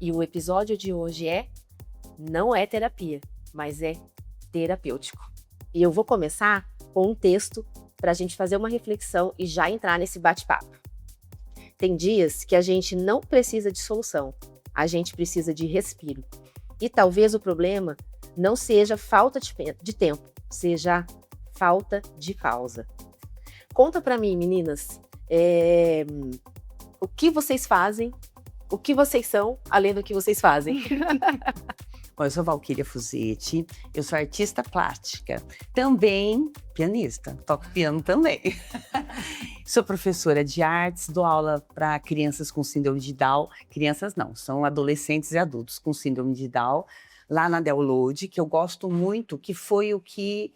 E o episódio de hoje não é terapia, mas é terapêutico. E eu vou começar com um texto para a gente fazer uma reflexão e já entrar nesse bate-papo. Tem dias que a gente não precisa de solução, a gente precisa de respiro. E talvez o problema não seja falta de tempo, seja falta de pausa. Conta para mim, meninas, o que vocês fazem, o que vocês são, além do que vocês fazem. Bom, eu sou Valquíria Fusetti, eu sou artista plástica, também pianista, toco piano também. Sou professora de artes, dou aula para crianças com síndrome de Down, crianças não, são adolescentes e adultos com síndrome de Down, lá na Download, que eu gosto muito, que foi o que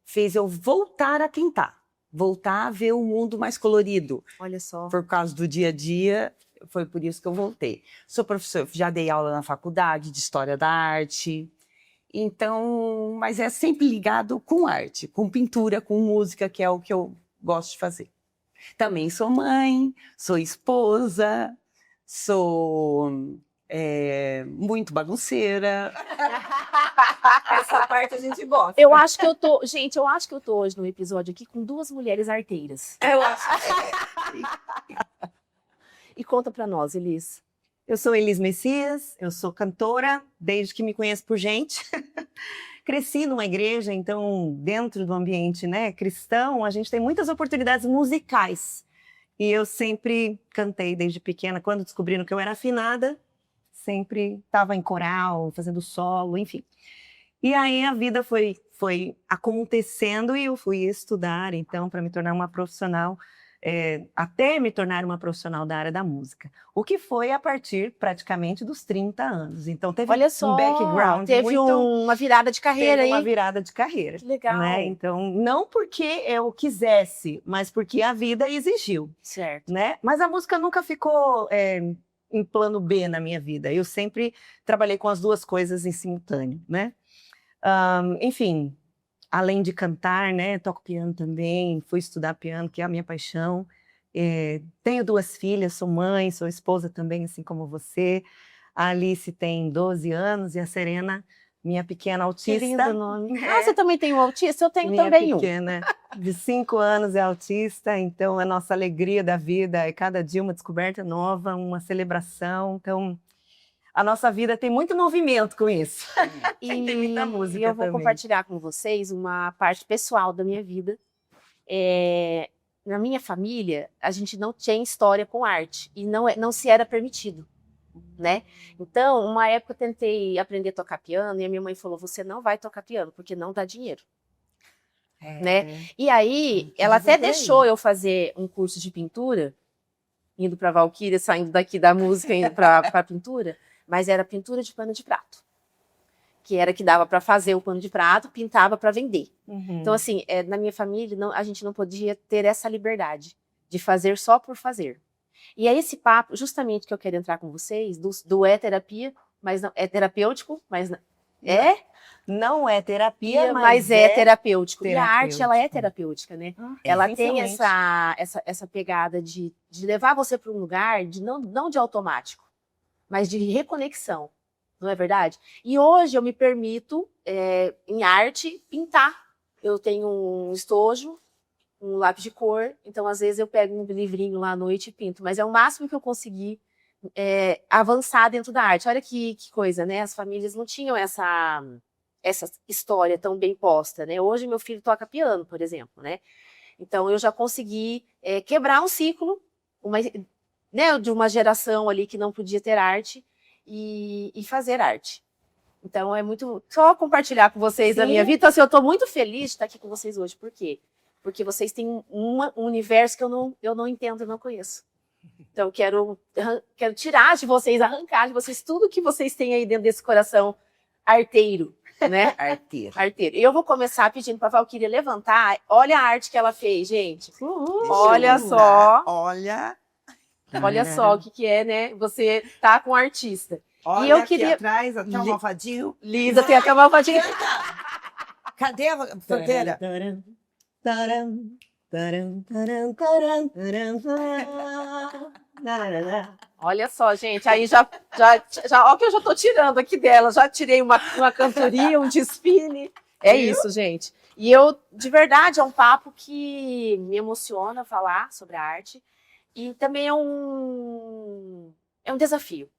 fez eu voltar a tentar, voltar a ver o mundo mais colorido. Olha só. Por causa do dia a dia, foi por isso que eu voltei. Sou professora, já dei aula na faculdade de História da Arte. Então, mas é sempre ligado com arte, com pintura, com música, que é o que eu gosto de fazer. Também sou mãe, sou esposa, sou muito bagunceira. Essa parte a gente gosta. Eu acho que eu tô hoje no episódio aqui com duas mulheres arteiras. Eu acho. E conta pra nós, Elis. Eu sou Elis Messias, eu sou cantora desde que me conheço por gente. Cresci numa igreja, então dentro do ambiente, né, cristão, a gente tem muitas oportunidades musicais. E eu sempre cantei desde pequena. Quando descobriram que eu era afinada, sempre estava em coral, fazendo solo, enfim. E aí a vida foi acontecendo e eu fui estudar, então, para me tornar uma profissional, até me tornar uma profissional da área da música. O que foi a partir praticamente dos 30 anos. Então teve um background. Teve uma virada de carreira aí. Teve uma virada de carreira. Que legal. Né? Então, não porque eu quisesse, mas porque a vida exigiu. Certo. Né? Mas a música nunca ficou em plano B na minha vida. Eu sempre trabalhei com as duas coisas em simultâneo, né? Enfim, além de cantar, né, toco piano também, fui estudar piano, que é a minha paixão. Tenho duas filhas, sou mãe, sou esposa também, assim como você. A Alice tem 12 anos e a Serena, minha pequena autista. Que lindo nome. Ah, você também tem um autista? Eu tenho minha também pequena, de 5 anos é autista, então a nossa alegria da vida é cada dia uma descoberta nova, uma celebração. Então, a nossa vida tem muito movimento com isso. E tem muita música eu vou também. compartilhar com vocês uma parte pessoal da minha vida. Na minha família, a gente não tinha história com arte e não se era permitido, né? Então, uma época eu tentei aprender a tocar piano e a minha mãe falou: você não vai tocar piano porque não dá dinheiro. Né? E aí, ela até deixou eu fazer um curso de pintura, indo para Valquíria, saindo daqui da música, indo para pintura, mas era pintura de pano de prato, que era que dava para fazer o pano de prato, pintava para vender. Então, assim, na minha família, a gente não podia ter essa liberdade de fazer só por fazer. E é esse papo, justamente, que eu quero entrar com vocês, do terapia, mas não é terapêutico, mas não não é terapia, mas é terapêutico. E a arte, ela é terapêutica, né? Ela tem essa pegada de levar você para um lugar, não de automático, mas de reconexão, não é verdade? E hoje eu me permito, em arte, pintar. Eu tenho um estojo, um lápis de cor, então às vezes eu pego um livrinho lá à noite e pinto, mas é o máximo que eu consegui avançar dentro da arte. Olha que coisa, né? As famílias não tinham essa história tão bem posta, né? Hoje meu filho toca piano, por exemplo, né? Então eu já consegui quebrar um ciclo, né, de uma geração ali que não podia ter arte e fazer arte. Então é muito só compartilhar com vocês a minha vida. Então, assim, eu estou muito feliz de estar aqui com vocês hoje. Por quê? Porque vocês têm um universo que eu não entendo, eu não conheço. Então eu quero tirar de vocês, arrancar de vocês tudo que vocês têm aí dentro desse coração arteiro, né? Arteiro. E eu vou começar pedindo para a Valquíria levantar. Olha a arte que ela fez, gente. Olha só. Olha só o que é, né? Você tá com um artista. Olha, e eu aqui queria atrás, até o malvadinho. Lisa, tem até o malvadinho. Cadê a fronteira? Olha só, gente, aí já ó, que eu já tô tirando aqui dela, já tirei uma cantoria, um desfile. É isso, gente. E eu, de verdade, é um papo que me emociona falar sobre a arte. E também é um desafio,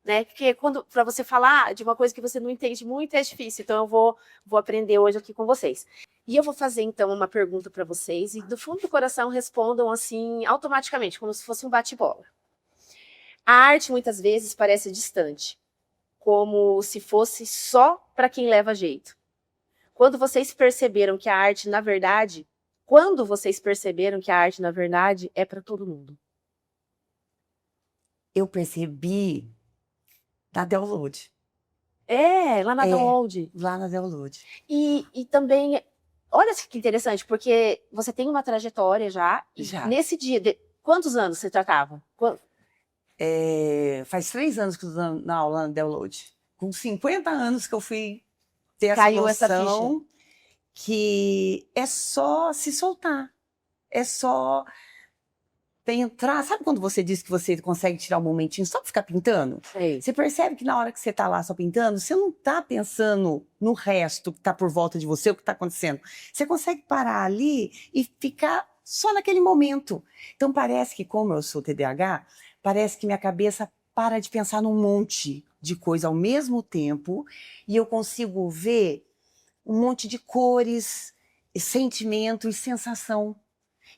né? Porque para você falar de uma coisa que você não entende muito é difícil. Então eu vou aprender hoje aqui com vocês. E eu vou fazer então uma pergunta para vocês e do fundo do coração respondam assim automaticamente, como se fosse um bate-bola. A arte muitas vezes parece distante, como se fosse só para quem leva jeito. Quando vocês perceberam que a arte, na verdade, é para todo mundo? Eu percebi na Download. Lá na Download. Lá na Download. E também, olha que interessante, porque você tem uma trajetória já. Já. Nesse dia, quantos anos você tratava? Faz 3 anos que eu estou na aula na Download. Com 50 anos que eu fui ter essa Caiu essa noção que é só se soltar. É só entrar. Sabe quando você diz que você consegue tirar um momentinho só para ficar pintando? Sei. Você percebe que na hora que você está lá só pintando, você não está pensando no resto que está por volta de você, o que está acontecendo. Você consegue parar ali e ficar só naquele momento. Então parece que, como eu sou TDAH, parece que minha cabeça para de pensar num monte de coisa ao mesmo tempo e eu consigo ver um monte de cores, sentimento e sensação.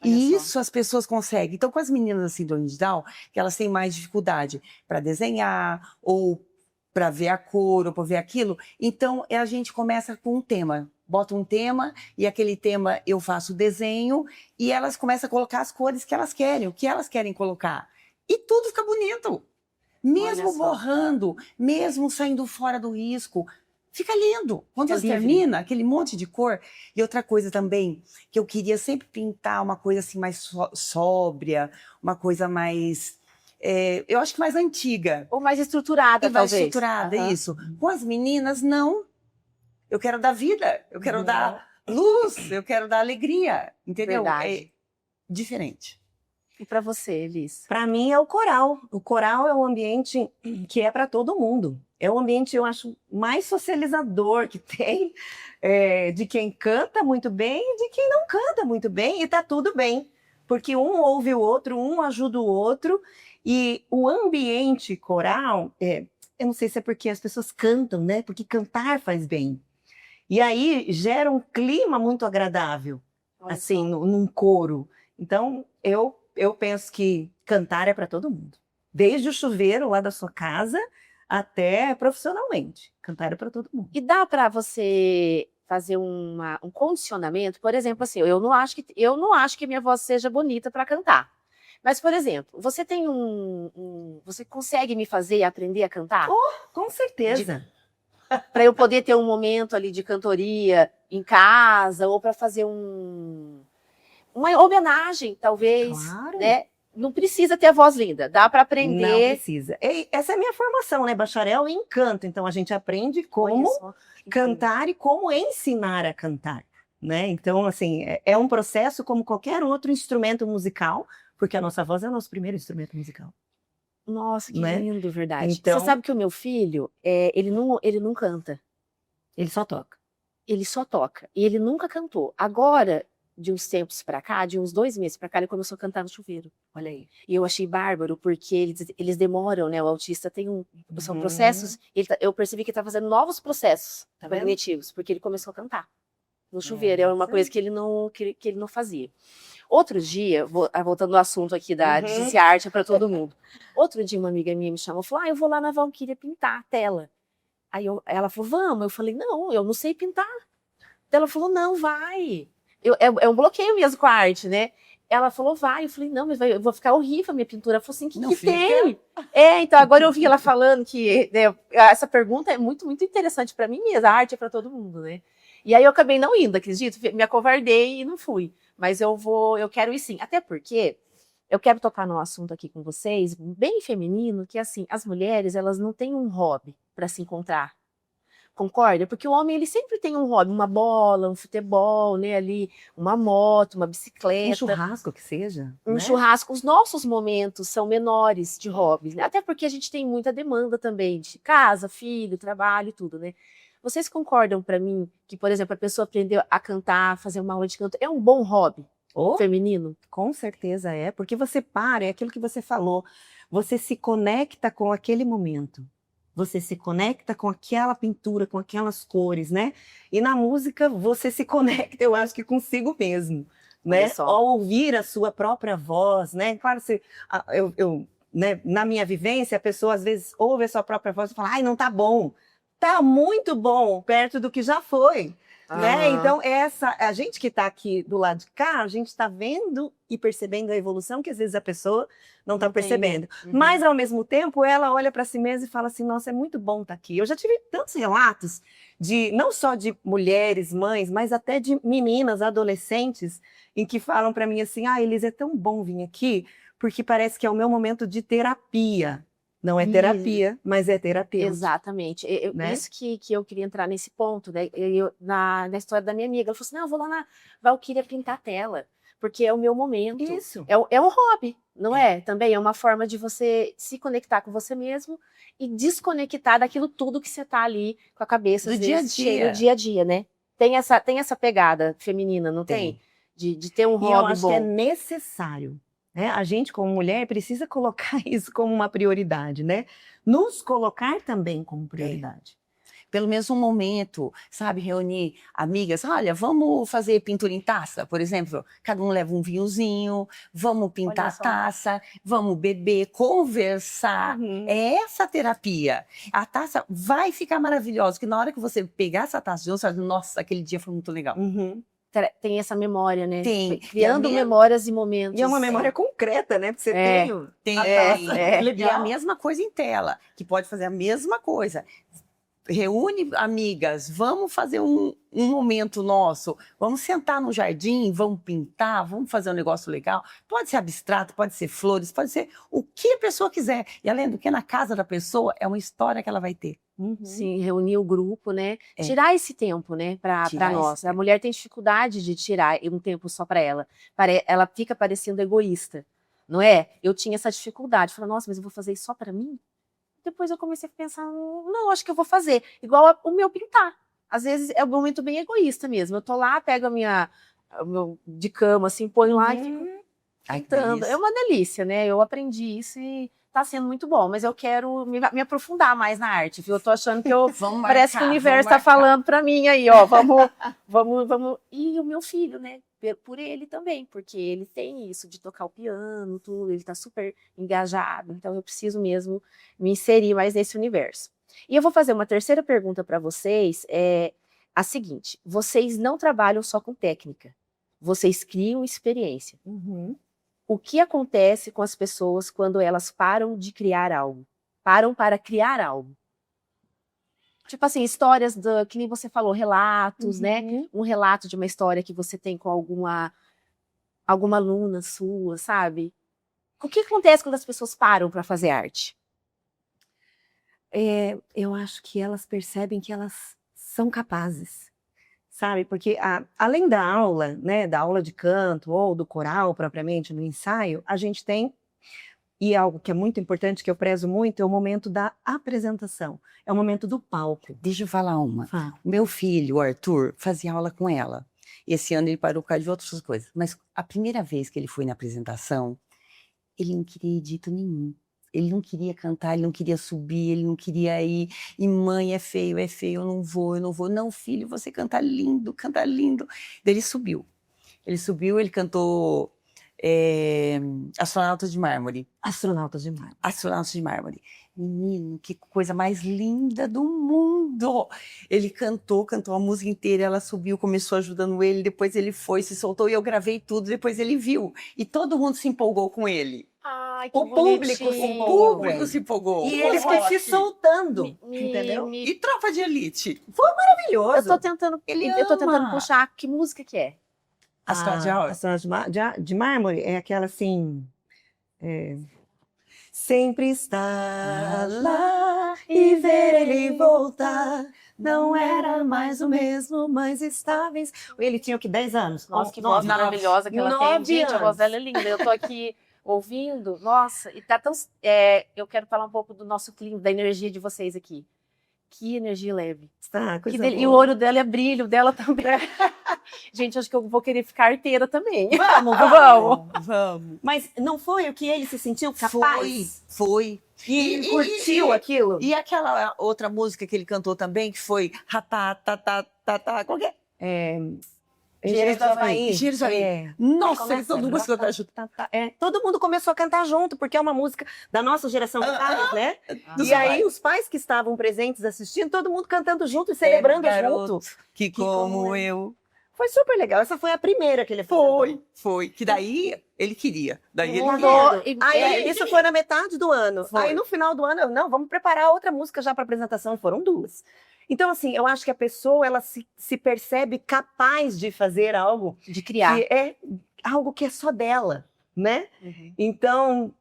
E isso as pessoas conseguem. Então, com as meninas da síndrome de Down, que elas têm mais dificuldade para desenhar, ou para ver a cor, ou para ver aquilo, então a gente começa com um tema. Bota um tema, e aquele tema eu faço o desenho, e elas começam a colocar as cores que elas querem, o que elas querem colocar. E tudo fica bonito. Mesmo borrando, mesmo saindo fora do risco, fica lindo. Quando você termina, aquele monte de cor. E outra coisa também, que eu queria sempre pintar uma coisa assim mais sóbria, uma coisa mais, eu acho que mais antiga. Ou mais estruturada, talvez. Mais estruturada, isso. Com as meninas, não. Eu quero dar vida, eu quero dar luz, eu quero dar alegria, entendeu? Verdade. É diferente. E para você, Elis? Para mim é o coral. O coral é um ambiente que é para todo mundo. É um ambiente, eu acho, mais socializador que tem, de quem canta muito bem e de quem não canta muito bem, e tá tudo bem. Porque um ouve o outro, um ajuda o outro, e o ambiente coral, eu não sei se é porque as pessoas cantam, né? Porque cantar faz bem. E aí gera um clima muito agradável, assim, num coro. Então, eu penso que cantar é para todo mundo. Desde o chuveiro lá da sua casa até profissionalmente. Cantar é para todo mundo. E dá para você fazer um condicionamento? Por exemplo, assim, eu não acho que minha voz seja bonita para cantar. Mas, por exemplo, você tem você consegue me fazer aprender a cantar? Com certeza. Para eu poder ter um momento ali de cantoria em casa, ou para fazer uma homenagem, talvez, Claro. né? Não precisa ter a voz linda, dá para aprender. Não precisa. Essa é a minha formação, né? Bacharel em canto. Então, a gente aprende como cantar e como ensinar a cantar, né? Então, assim, é um processo como qualquer outro instrumento musical, porque a nossa voz é o nosso primeiro instrumento musical. Nossa, que né? lindo, verdade. Então- Você sabe que o meu filho, ele não canta, Ele só toca. ele só toca. E ele nunca cantou. Agora, de uns tempos pra cá, de uns 2 meses pra cá, ele começou a cantar no chuveiro. Olha aí. E eu achei bárbaro, porque eles demoram, né? O autista tem são Uhum. processos, eu percebi que ele tá fazendo novos processos Tá vendo? cognitivos, porque ele começou a cantar no chuveiro. É uma isso coisa que ele não fazia. Outro dia, voltando ao assunto aqui Uhum. de se arte é para todo mundo. Outro dia, uma amiga minha me chamou e falou: eu vou lá na Valquíria pintar a tela. Aí ela falou: vamos. Eu falei: não, eu não sei pintar. Ela falou: não, vai. É um bloqueio mesmo com a arte, né? Ela falou: vai. Eu falei: não, mas eu vou ficar horrível a minha pintura. Ela falou assim: Não que fica. tem? Então agora eu vi ela falando que essa pergunta é muito, muito interessante para mim mesmo. A arte é para todo mundo, né? E aí eu acabei não indo, acredito? Me acovardei e não fui. Mas eu quero ir sim. Até porque eu quero tocar num assunto aqui com vocês, bem feminino, que assim, as mulheres, elas não têm um hobby para se encontrar. Concorda? Porque o homem, ele sempre tem um hobby, uma bola, um futebol, né, ali, uma moto, uma bicicleta. Um churrasco que seja. Um né? churrasco. Os nossos momentos são menores de hobbies, né? Até porque a gente tem muita demanda também de casa, filho, trabalho e tudo, né? Vocês concordam para mim que, por exemplo, a pessoa aprender a cantar, fazer uma aula de canto, é um bom hobby Oh, feminino? com certeza é, porque você para, é aquilo que você falou, você se conecta com aquele momento, você se conecta com aquela pintura, com aquelas cores, né? E na música você se conecta, eu acho que consigo mesmo, né? Olha só. Ao ouvir a sua própria voz, né? Claro, né, na minha vivência, a pessoa às vezes ouve a sua própria voz e fala, ai, não tá bom. Tá muito bom, perto do que já foi. Né? Então, a gente que está aqui do lado de cá, a gente está vendo e percebendo a evolução que às vezes a pessoa não está percebendo. Uhum. Mas, ao mesmo tempo, ela olha para si mesma e fala assim, nossa, é muito bom estar aqui. Eu já tive tantos relatos, não só de mulheres, mães, mas até de meninas, adolescentes, em que falam para mim assim, Elisa, é tão bom vir aqui, porque parece que é o meu momento de terapia. Não é terapia, mas é terapia. Exatamente. Né? Isso que eu queria entrar nesse ponto, né? Na história da minha amiga, ela falou assim, não, eu vou lá na Valquíria pintar a tela, porque é o meu momento. Isso. É um hobby, não é? Também é uma forma de você se conectar com você mesmo e desconectar daquilo tudo que você tá ali com a cabeça, Do às dia a vezes, cheio dia. do dia a dia, né? Tem essa pegada feminina, não tem? De ter um E hobby eu acho bom. que é necessário. Né? A gente, como mulher, precisa colocar isso como uma prioridade, né? Nos colocar também como prioridade. Pelo menos um momento, sabe? Reunir amigas. Olha, vamos fazer pintura em taça, por exemplo. Cada um leva um vinhozinho, vamos pintar a só. taça, vamos beber, conversar. Uhum. É essa terapia. A taça vai ficar maravilhosa, porque na hora que você pegar essa taça de novo, você vai dizer, nossa, aquele dia foi muito legal. Uhum. Tem essa memória, né? Tem. Criando memórias e momentos. E é uma memória concreta, né? Porque você tem a taça. E a Legal. mesma coisa em tela, que pode fazer a mesma coisa. Reúne amigas, vamos fazer um momento nosso, vamos sentar no jardim, vamos pintar, vamos fazer um negócio legal. Pode ser abstrato, pode ser flores, pode ser o que a pessoa quiser. E além do que, na casa da pessoa, é uma história que ela vai ter. Uhum. Sim, reunir o grupo, né? Tirar esse tempo, né, para nós. A mulher tem dificuldade de tirar um tempo só para ela. Ela fica parecendo egoísta, não é? Eu tinha essa dificuldade. Falei, nossa, mas eu vou fazer isso só para mim? Depois eu comecei a pensar, não, acho que eu vou fazer. Igual o meu pintar. Às vezes é um momento bem egoísta mesmo. Eu tô lá, pego o meu de cama, assim, ponho lá e fico pintando. É uma delícia, né? Eu aprendi isso e tá sendo muito bom. Mas eu quero me aprofundar mais na arte, viu? Eu tô achando que parece que o universo tá falando pra mim aí, ó. Vamos. E o meu filho, né? Por ele também, porque ele tem isso de tocar o piano, tudo, ele tá super engajado, então eu preciso mesmo me inserir mais nesse universo. E eu vou fazer uma terceira pergunta para vocês, a seguinte: vocês não trabalham só com técnica, vocês criam experiência. Uhum. O que acontece com as pessoas quando elas param de criar algo? Param para criar algo? Tipo assim, histórias que nem você falou, relatos, né? Um relato de uma história que você tem com alguma aluna sua, sabe? O que acontece quando as pessoas param para fazer arte? Eu acho que elas percebem que elas são capazes, sabe? Porque além da aula, né, da aula de canto ou do coral propriamente no ensaio, a gente tem, e algo que é muito importante, que eu prezo muito, é o momento da apresentação, é o momento do palco. Deixa eu falar uma. O meu filho, o Arthur, fazia aula com ela. Esse ano ele parou por causa de outras coisas. Mas a primeira vez que ele foi na apresentação, ele não queria ir de jeito nenhum. Ele não queria cantar, ele não queria subir, ele não queria ir. E mãe, é feio, eu não vou, eu não vou. Não, filho, você canta lindo, canta lindo. Daí ele subiu. Ele cantou Astronautas de Mármore. Astronautas de Mármore. Astronautas de Mármore. Menino, que coisa mais linda do mundo! Ele cantou a música inteira, ela subiu, começou ajudando ele, depois ele foi, se soltou e eu gravei tudo, depois ele viu. E todo mundo se empolgou com ele. Ai, que O público se empolgou. E ele foi se soltando, entendeu? E Tropa de Elite. Maravilhoso. Eu tô tentando puxar, que música que é? Astronautas de Mármore é aquela assim... Sempre estar lá e ver ele voltar, não era mais o mesmo, mas estáveis. Ele tinha o que, 10 anos? Nossa, que voz maravilhosa que ela tem. 9 Gente, a anos. voz dela é linda. Eu tô aqui ouvindo. Nossa, e tá tão... eu quero falar um pouco do nosso clima, da energia de vocês aqui. Que energia leve. Tá, Que coisa e o boa. olho dela é brilho, o dela também. Gente, acho que eu vou querer ficar arteira também. Vamos, Vamos. Vamos. Mas não foi o que ele se sentiu capaz? Foi. E curtiu aquilo? E aquela outra música que ele cantou também, que foi qual que é? Engenheiros do Havaí. Engenheiros do Havaí. É. Nossa, Começa, ele todo mundo começou a cantar junto. todo mundo começou a cantar junto, porque é uma música da nossa geração de pais, né? Dos E aí pais. os pais que estavam presentes assistindo, todo mundo cantando junto e celebrando garoto junto. Que como eu. Foi super legal. Essa foi a primeira que ele fez. Foi. Que daí ele queria. Daí ele Mandou. Aí, isso foi na metade do ano. Foi. Aí no final do ano, eu, não, vamos preparar outra música já para apresentação. Foram 2. Então, assim, eu acho que a pessoa, ela se percebe capaz de fazer algo De criar. que é algo que é só dela, né? Uhum. Então,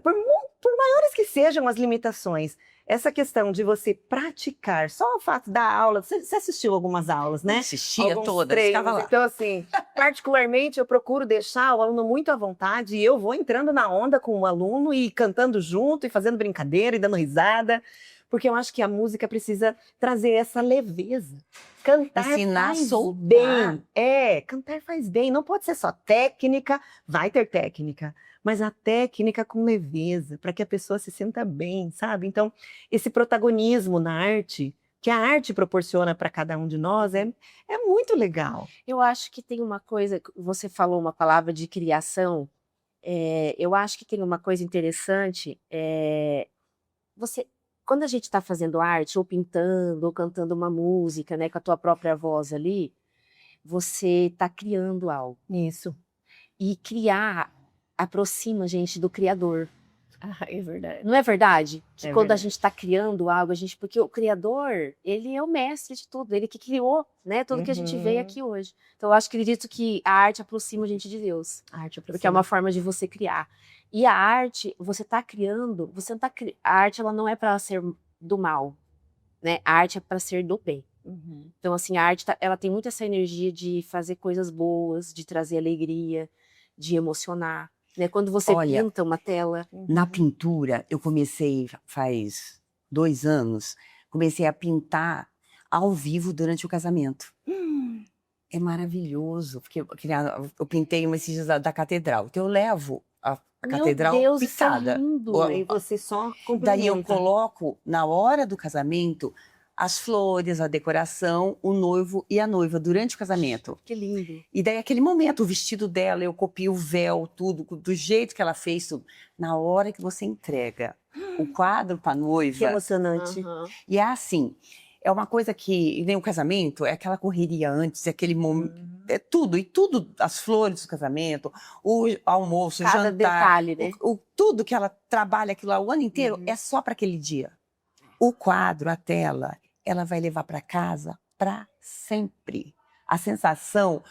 por maiores que sejam as limitações, essa questão de você praticar, só o fato da aula, você assistiu algumas aulas, né? assistia Alguns todas, treinos. ficava lá. Então, assim, particularmente, eu procuro deixar o aluno muito à vontade e eu vou entrando na onda com o aluno e cantando junto e fazendo brincadeira e dando risada, porque eu acho que a música precisa trazer essa leveza. Cantar Ensinar a faz soltar. bem. Cantar faz bem. Não pode ser só técnica, vai ter técnica, mas a técnica com leveza, para que a pessoa se sinta bem, sabe? Então, esse protagonismo na arte, que a arte proporciona para cada um de nós, é muito legal. Eu acho que tem uma coisa, você falou uma palavra de criação, eu acho que tem uma coisa interessante, quando a gente está fazendo arte, ou pintando, ou cantando uma música, né, com a tua própria voz ali, você está criando algo. Isso. E criar aproxima a gente do Criador. É verdade. Não é verdade? Que É quando a verdade. gente está criando algo, porque o Criador, ele é o mestre de tudo, ele que criou, né, tudo que a gente vê aqui hoje. Então, eu acredito que a arte aproxima a gente de Deus, A arte porque é uma forma de você criar. E a arte, você está criando, a arte ela não é para ser do mal, né? A arte é para ser do bem. Então, assim, a arte ela tem muito essa energia de fazer coisas boas, de trazer alegria, de emocionar. Né? Quando você Olha, pinta uma tela. Na pintura, eu comecei faz 2 anos, comecei a pintar ao vivo durante o casamento. É maravilhoso, porque eu pintei umas cisas da catedral. Então eu levo a catedral Meu Deus, isso é pintada. lindo. Aí você só Daí eu complementa. coloco, na hora do casamento, as flores, a decoração, o noivo e a noiva durante o casamento. Que lindo. E daí aquele momento, o vestido dela, eu copio o véu, tudo, do jeito que ela fez, tudo. Na hora que você entrega o quadro para a Que noiva, emocionante. Aham. e é assim, é uma coisa que, nem o casamento, é aquela correria antes, é aquele momento, é tudo, e tudo, as flores do casamento, o almoço, o Cada jantar, detalhe, né? tudo que ela trabalha aquilo lá o ano inteiro, é só para aquele dia. O quadro, a tela, ela vai levar para casa para sempre. A sensação,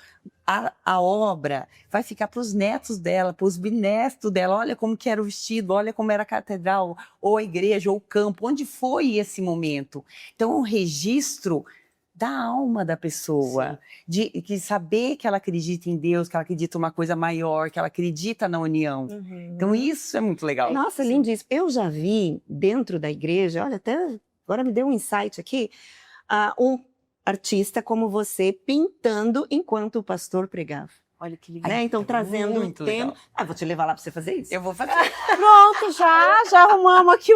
a obra vai ficar para os netos dela, para os bisnetos dela. Olha como que era o vestido, olha como era a catedral, ou a igreja, ou o campo, onde foi esse momento. Então, é um registro da alma da pessoa, de saber que ela acredita em Deus, que ela acredita em uma coisa maior, que ela acredita na união. Então, isso é muito legal. Nossa, lindíssimo. Eu já vi dentro da igreja, olha, até agora me deu um insight aqui, um artista como você pintando enquanto o pastor pregava. Olha que lindo. Né? Então, trazendo um muito tema. legal. Vou te levar lá para você fazer isso. Eu vou fazer. Pronto, já arrumamos aqui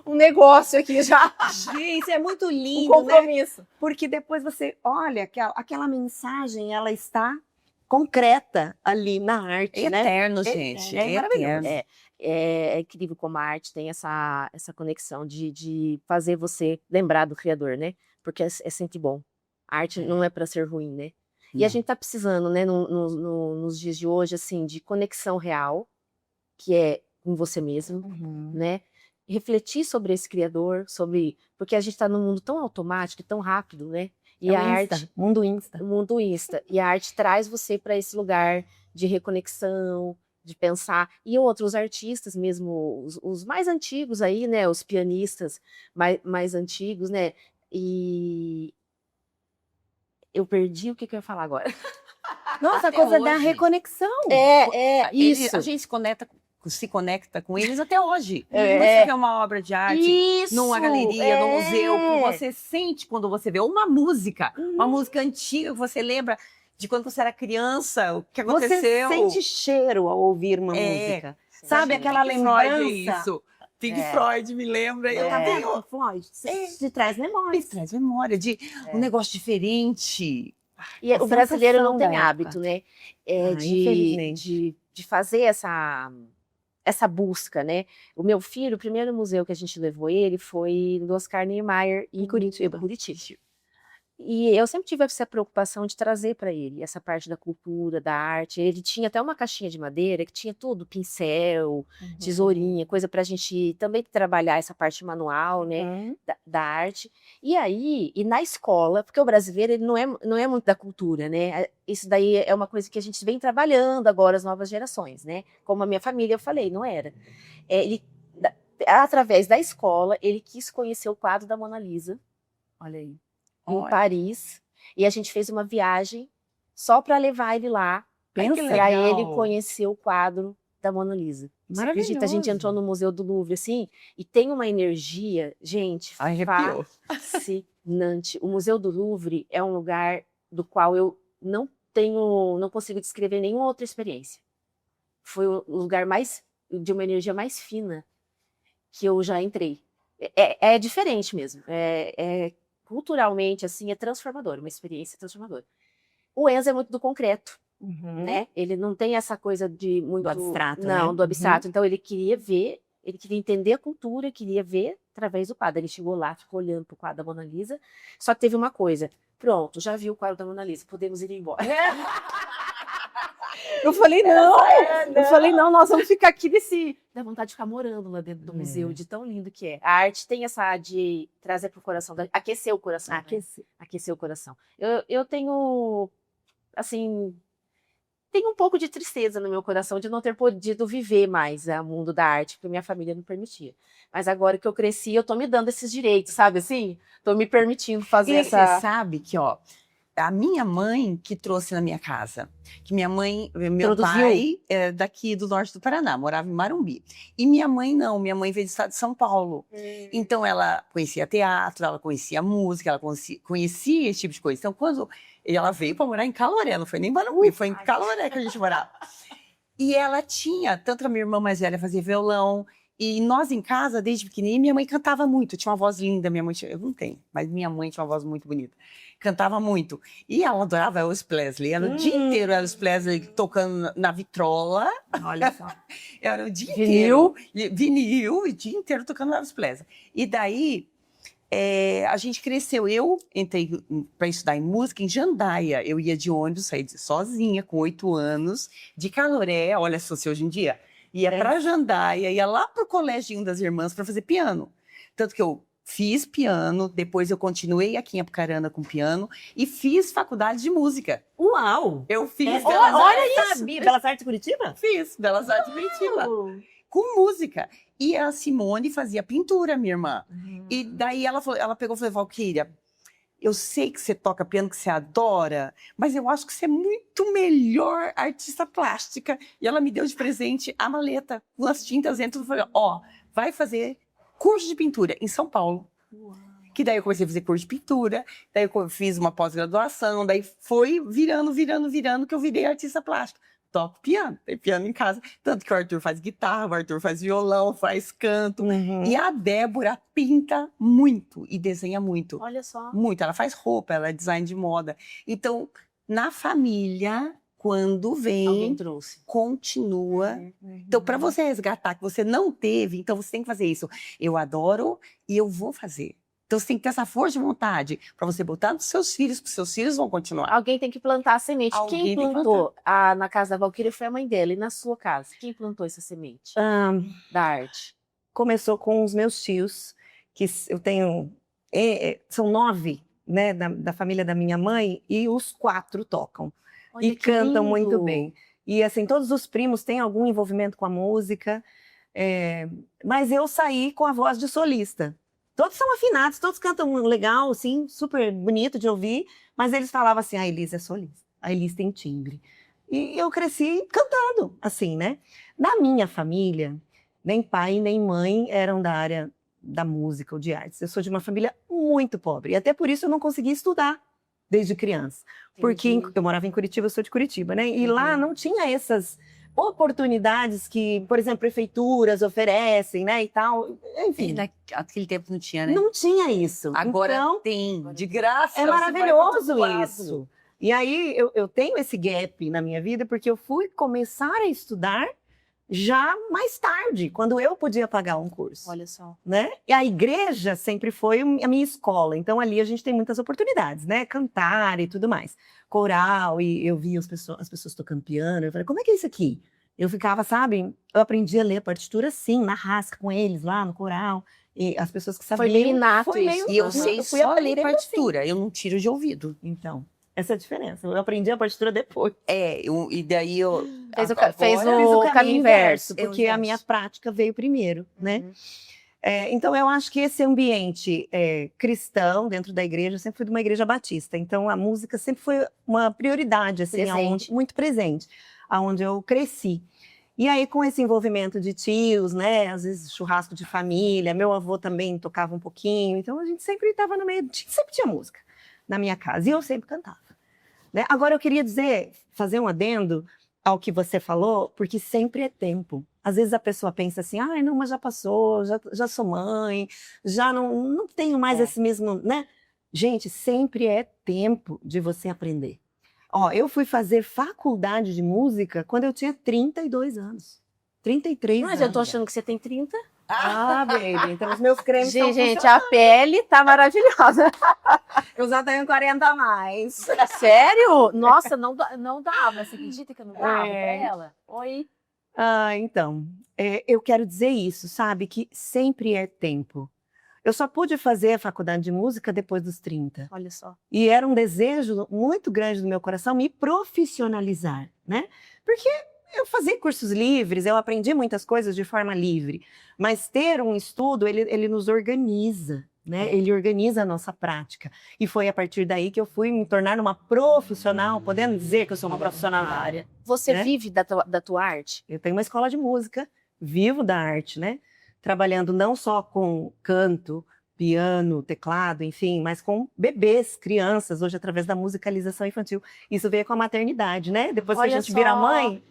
um negócio aqui já. Gente, é muito Um lindo, né? compromisso. Porque depois você olha aquela mensagem, ela está concreta ali na arte, É né? eterno, gente. É maravilhoso. eterno. É incrível como a arte tem essa conexão de fazer você lembrar do Criador, né? Porque é sempre bom. A arte não é para ser ruim, né? E a gente tá precisando, né, nos dias de hoje, assim, de conexão real, que é com você mesmo, né? Refletir sobre esse Criador, porque a gente tá num mundo tão automático e tão rápido, né? E É a o Insta, arte, mundo Insta. o mundo Insta, e a arte traz você para esse lugar de reconexão, de pensar. E outros artistas mesmo, os mais antigos aí, né? Os pianistas mais antigos, né? E Eu perdi o que eu ia falar agora. Nossa, a Até coisa da hoje. reconexão. Isso. A gente se conecta com eles até hoje. É. Você vê uma obra de arte Isso, numa galeria, num museu, que é. você sente quando você vê uma música antiga que você lembra de quando você era criança, o que aconteceu. Você sente cheiro ao ouvir uma música. Sabe, aquela Pink Floyd é lembrança. isso. Pink Floyd me lembra. Eu Tá tenho vendo, Floyd? Te traz memórias. traz memória de um negócio diferente. E A o brasileiro não sensação tem da hábito, né? infelizmente. De fazer essa busca, né? O meu filho, o primeiro museu que a gente levou ele foi no Oscar Niemeyer em Curitiba. E eu sempre tive essa preocupação de trazer para ele essa parte da cultura, da arte. Ele tinha até uma caixinha de madeira que tinha tudo, pincel, tesourinha, coisa para a gente também trabalhar essa parte manual, né, da arte. E aí, na escola, porque o brasileiro ele não é muito da cultura, né? Isso daí é uma coisa que a gente vem trabalhando agora, as novas gerações, né? Como a minha família, eu falei, não era. Através da escola, ele quis conhecer o quadro da Mona Lisa. Olha aí. Em Paris, e a gente fez uma viagem só para levar ele lá, para ele conhecer o quadro da Mona Lisa. Você acredita? A gente entrou no Museu do Louvre, assim, e tem uma energia, gente, fascinante. O Museu do Louvre é um lugar do qual eu não consigo descrever nenhuma outra experiência. Foi o lugar de uma energia mais fina que eu já entrei. É diferente mesmo, culturalmente, assim, é transformador, uma experiência transformadora. O Enzo é muito do concreto, né? Ele não tem essa coisa de muito... Do abstrato, Não, né? do abstrato. Então, ele queria ver, ele queria entender a cultura, queria ver através do quadro. Ele chegou lá, ficou olhando pro quadro da Mona Lisa, só que teve uma coisa. Pronto, já viu o quadro da Mona Lisa, podemos ir embora. Eu falei, não, nós vamos ficar aqui dá vontade de ficar morando lá dentro do museu, de tão lindo que é. A arte tem essa de trazer pro coração, aquecer o coração. Aquecer o coração. Eu tenho, assim, tenho um pouco de tristeza no meu coração de não ter podido viver mais o mundo da arte, porque minha família não permitia. Mas agora que eu cresci, eu tô me dando esses direitos, sabe assim? Tô me permitindo fazer E você sabe que, a minha mãe que trouxe na minha casa, que meu pai é daqui do norte do Paraná, morava em Marumbi. E minha mãe não, minha mãe veio do estado de São Paulo. Então ela conhecia teatro, ela conhecia música, ela conhecia esse tipo de coisa. Então quando ela veio para morar em Caloré, não foi nem Marumbi, foi em Caloré que a gente morava. E ela tinha, tanto a minha irmã mais velha fazia violão, e nós em casa, desde pequenininha, minha mãe cantava muito, tinha uma voz linda, eu não tenho, mas minha mãe tinha uma voz muito bonita, cantava muito. E ela adorava Elvis Presley, era o dia inteiro Elvis Presley tocando na vitrola. Olha só. Era o dia inteiro. Vinil, o dia inteiro tocando Elvis Presley. E daí, a gente cresceu, eu entrei para estudar em música em Jandaia, eu ia de ônibus, saí sozinha, com 8 anos, de Caloré, olha só se hoje em dia, ia para Jandaia, ia lá pro coleginho das irmãs para fazer piano. Tanto que eu fiz piano, depois eu continuei aqui em Apucarana com piano e fiz faculdade de música. Uau! Eu fiz olha isso! Belas Artes Curitiba? Fiz Belas Artes Curitiba. Com música. E a Simone fazia pintura, minha irmã. E daí ela pegou e falou, Valquíria, eu sei que você toca piano, que você adora, mas eu acho que você é muito melhor artista plástica. E ela me deu de presente a maleta com as tintas dentro. Eu falei, vai fazer curso de pintura em São Paulo. Uau. Que daí eu comecei a fazer curso de pintura, daí eu fiz uma pós-graduação, daí foi virando, que eu virei artista plástico. Toco piano, tem piano em casa. Tanto que o Arthur faz guitarra, o Arthur faz violão, faz canto. E a Débora pinta muito e desenha muito. Olha só. Muito. Ela faz roupa, ela é design de moda. Então, na família, quando vem, alguém trouxe. Continua. Então, para você resgatar que você não teve, então você tem que fazer isso. Eu adoro e eu vou fazer. Então, você tem que ter essa força de vontade para você botar nos seus filhos, porque seus filhos vão continuar. Alguém tem que plantar a semente. Quem plantou na casa da Valquíria foi a mãe dela. E na sua casa? Quem plantou essa semente da arte? Começou com os meus tios, que eu tenho... são 9, né, da família da minha mãe, e os 4 tocam. Olha, e cantam muito bem. E, assim, todos os primos têm algum envolvimento com a música. Mas eu saí com a voz de solista. Todos são afinados, todos cantam legal, assim, super bonito de ouvir, mas eles falavam assim, a Elis é solista, a Elis tem timbre. E eu cresci cantando, assim, né? Na minha família, nem pai nem mãe eram da área da música ou de artes. Eu sou de uma família muito pobre, e até por isso eu não consegui estudar desde criança. Porque eu morava em Curitiba, eu sou de Curitiba, né? E lá não tinha essas oportunidades que, por exemplo, prefeituras oferecem, né, e tal. Enfim. Naquele tempo não tinha, né? Não tinha isso. Agora então, tem, de graça. é você vai pra maravilhoso todo lado. isso. E aí eu tenho esse gap na minha vida porque eu fui começar a estudar já mais tarde, quando eu podia pagar um curso. Olha só. Né? E a igreja sempre foi a minha escola, então ali a gente tem muitas oportunidades, né? Cantar e tudo mais. Coral, e eu via as pessoas tocando piano, eu falei, como é que é isso aqui? Eu ficava, sabe, eu aprendi a ler a partitura assim, na rasca com eles lá no coral, e as pessoas que sabiam... Foi meio inato foi meio- isso. E eu sei fui só ler aprendendo partitura, eu não tiro de ouvido. Então, essa é a diferença. Eu aprendi a partitura depois. E daí eu... Fez o agora- fez Eu fiz o caminho inverso. porque É o a minha inverso. prática veio primeiro, né? Uhum. Então, eu acho que esse ambiente cristão dentro da igreja, eu sempre fui de uma igreja batista, então a música sempre foi uma prioridade, assim, Presente. muito presente, aonde eu cresci. E aí, com esse envolvimento de tios, né, às vezes churrasco de família, meu avô também tocava um pouquinho, então a gente sempre estava no meio, sempre tinha música na minha casa, e eu sempre cantava. Né? Agora, eu queria fazer um adendo ao que você falou, porque sempre é tempo. Às vezes a pessoa pensa assim, ai, não, mas já passou, já sou mãe, já não tenho mais esse mesmo, né? Gente, sempre é tempo de você aprender. Ó, eu fui fazer faculdade de música quando eu tinha 32 anos. 33 Mas anos. eu tô achando que você tem 30. Ah, baby, então os meus cremes estão Gente, a pele tá maravilhosa. Eu já tenho 40 a mais. Sério? Nossa, não dava. Você acredita que eu não dava pra ela? Oi. Ah, então, eu quero dizer isso, sabe? Que sempre é tempo. Eu só pude fazer a faculdade de música depois dos 30. Olha só. E era um desejo muito grande do meu coração me profissionalizar, né? Porque eu fazia cursos livres, eu aprendi muitas coisas de forma livre. Mas ter um estudo, ele nos organiza, né? Ele organiza a nossa prática. E foi a partir daí que eu fui me tornar uma profissional, podendo dizer que eu sou uma profissional na área. Você Né? vive da tua arte? Eu tenho uma escola de música, vivo da arte, né? Trabalhando não só com canto, piano, teclado, enfim, mas com bebês, crianças, hoje através da musicalização infantil. Isso veio com a maternidade, né? Depois que a gente vira mãe,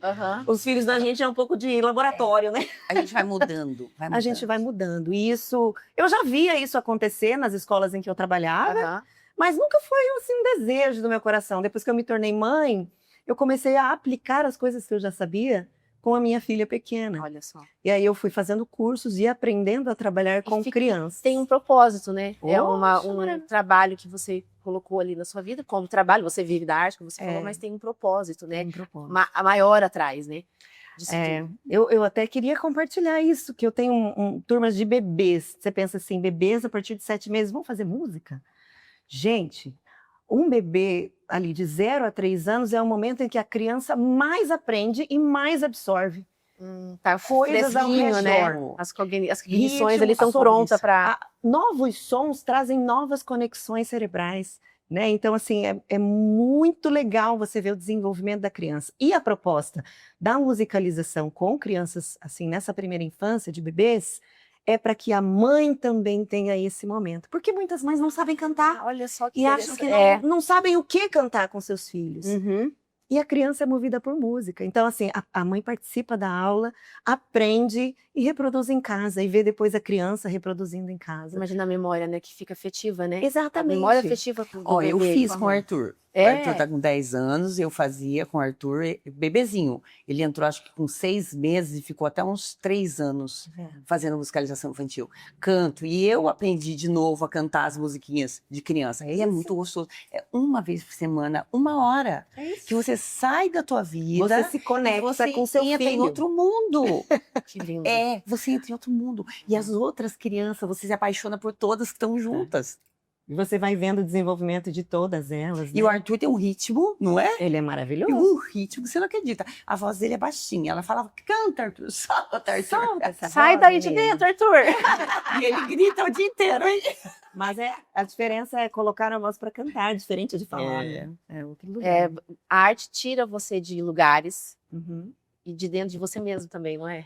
os filhos da gente é um pouco de laboratório, né? A gente vai mudando. A gente vai mudando. E isso, eu já via isso acontecer nas escolas em que eu trabalhava, mas nunca foi assim, um desejo do meu coração. Depois que eu me tornei mãe, eu comecei a aplicar as coisas que eu já sabia com a minha filha pequena. Olha só. E aí eu fui fazendo cursos e aprendendo a trabalhar com crianças. Tem um propósito, né? É Poxa, um trabalho que você colocou ali na sua vida. Como trabalho, você vive da arte, como você falou, mas tem um propósito, né? Tem um propósito. A maior atrás, né? Disso tudo. Eu até queria compartilhar isso, que eu tenho turmas de bebês. Você pensa assim, bebês a partir de 7 meses vão fazer música? Gente, um bebê ali de 0 a 3 anos é o momento em que a criança mais aprende e mais absorve. Tá Coisas ao fresquinho, né? redor. As cognições ali estão Ritmos, prontas para... Novos sons trazem novas conexões cerebrais, né? Então, assim, é muito legal você ver o desenvolvimento da criança. E a proposta da musicalização com crianças, assim, nessa primeira infância de bebês, é para que a mãe também tenha esse momento. Porque muitas mães não sabem cantar. Olha só que E acham que não sabem o que cantar com seus filhos. E a criança é movida por música. Então, assim, a mãe participa da aula, aprende e reproduz em casa. E vê depois a criança reproduzindo em casa. Imagina a memória, né? Que fica afetiva, né? Exatamente. A memória afetiva do Ó, eu bebê, fiz a com o mãe. Arthur. É? O Arthur tá com 10 anos, eu fazia com o Arthur, bebezinho. Ele entrou, acho que com 6 meses e ficou até uns 3 anos fazendo musicalização infantil. Canto. E eu aprendi de novo a cantar as musiquinhas de criança. E é muito gostoso. É uma vez por semana, 1 hora. Que você sai da tua vida. Você se conecta você com seu entra em filho. outro mundo. Que lindo. Você entra em outro mundo. E as outras crianças, você se apaixona por todas que estão juntas. E você vai vendo o desenvolvimento de todas elas. E o Arthur tem um ritmo, não é? Ele é Tem maravilhoso. um ritmo que você não acredita. A voz dele é baixinha. Ela falava, canta, Arthur, solta, Arthur. Solta essa Sai voz daí de dele. dentro, Arthur! E ele grita o dia inteiro, hein? Mas a diferença é colocar a voz para cantar, diferente de falar. É. Né? É outro lugar. A arte tira você de lugares Uhum. e de dentro de você mesmo também, não é?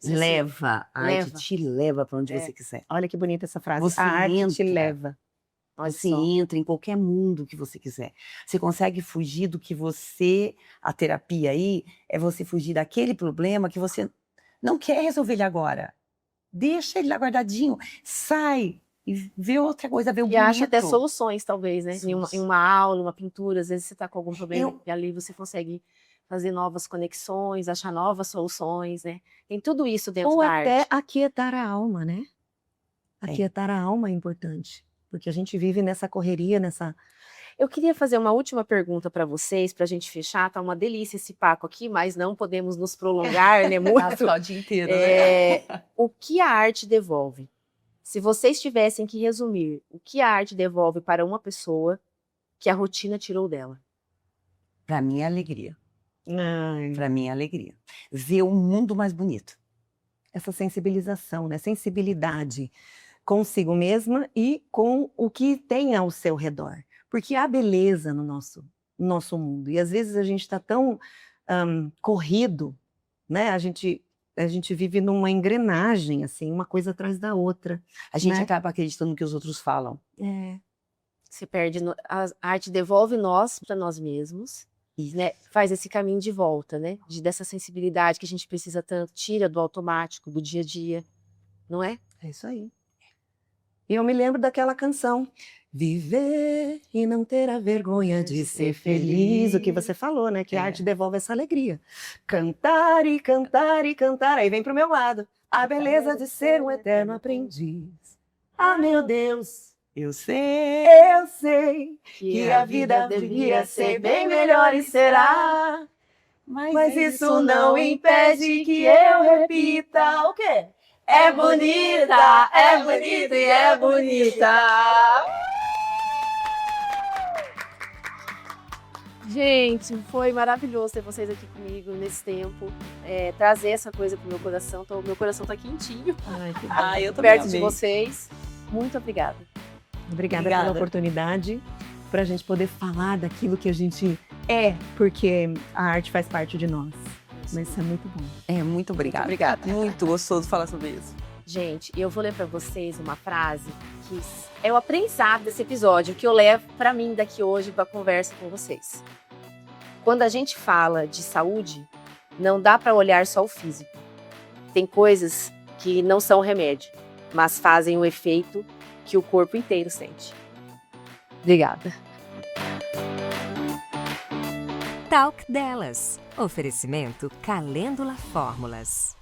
Você Leva, a arte leva. te leva para onde É. você quiser. Olha que bonita essa frase. Você a arte te entra. leva. Olha Você só. entra em qualquer mundo que você quiser. Você consegue fugir do que você... A terapia aí é você fugir daquele problema que você não quer resolver ele agora. Deixa ele lá guardadinho. Sai e vê outra coisa, vê o E bonito. acha até soluções, talvez, né? Em uma aula, uma pintura, às vezes você tá com algum problema e ali você consegue fazer novas conexões, achar novas soluções, né? Tem tudo isso dentro Ou da até arte. aquietar a alma, né? Aquietar a alma é importante. Porque a gente vive nessa correria, nessa... Eu queria fazer uma última pergunta para vocês, para a gente fechar. Tá uma delícia esse papo aqui, mas não podemos nos prolongar, né? Muito. o dia inteiro, né? O que a arte devolve? Se vocês tivessem que resumir o que a arte devolve para uma pessoa que a rotina tirou dela. Pra mim é alegria. Ai, Pra mim é alegria. Ver um mundo mais bonito. essa sensibilização, né? Sensibilidade consigo mesma e com o que tem ao seu redor. Porque há beleza no nosso mundo. E às vezes a gente está tão corrido, né? A gente vive numa engrenagem, assim, uma coisa atrás da outra. A gente Né? acaba acreditando no que os outros falam. Você perde. A arte devolve nós para nós mesmos. Né? Faz esse caminho de volta, né? Dessa sensibilidade que a gente precisa tanto. Tira do automático, do dia a dia. Não é? É isso aí. E eu me lembro daquela canção. Viver e não ter a vergonha de ser feliz. O que você falou, né? Que a arte devolve essa alegria. Cantar e cantar e cantar. Aí vem pro meu lado. A beleza de ser um eterno aprendiz. Ah, meu Deus, Eu sei. eu sei que a vida devia ser bem melhor e será. Mas isso não impede que eu repita o quê? É bonita e é bonita. Gente, foi maravilhoso ter vocês aqui comigo nesse tempo. Trazer essa coisa pro meu coração. Meu coração tá quentinho. Ai, que Ah, eu também Perto de amei. vocês. Muito obrigada. Obrigada Obrigada. pela oportunidade, para a gente poder falar daquilo que a gente é, porque a arte faz parte de nós. Mas isso é muito bom. Muito obrigada. Muito obrigada. Muito gostoso falar sobre isso. Gente, eu vou ler para vocês uma frase que é o aprendizado desse episódio, que eu levo para mim daqui hoje para conversa com vocês. Quando a gente fala de saúde, não dá para olhar só o físico. Tem coisas que não são remédio, mas fazem o efeito que o corpo inteiro sente. Obrigada. Talk Delas. Oferecimento Calêndula Fórmulas.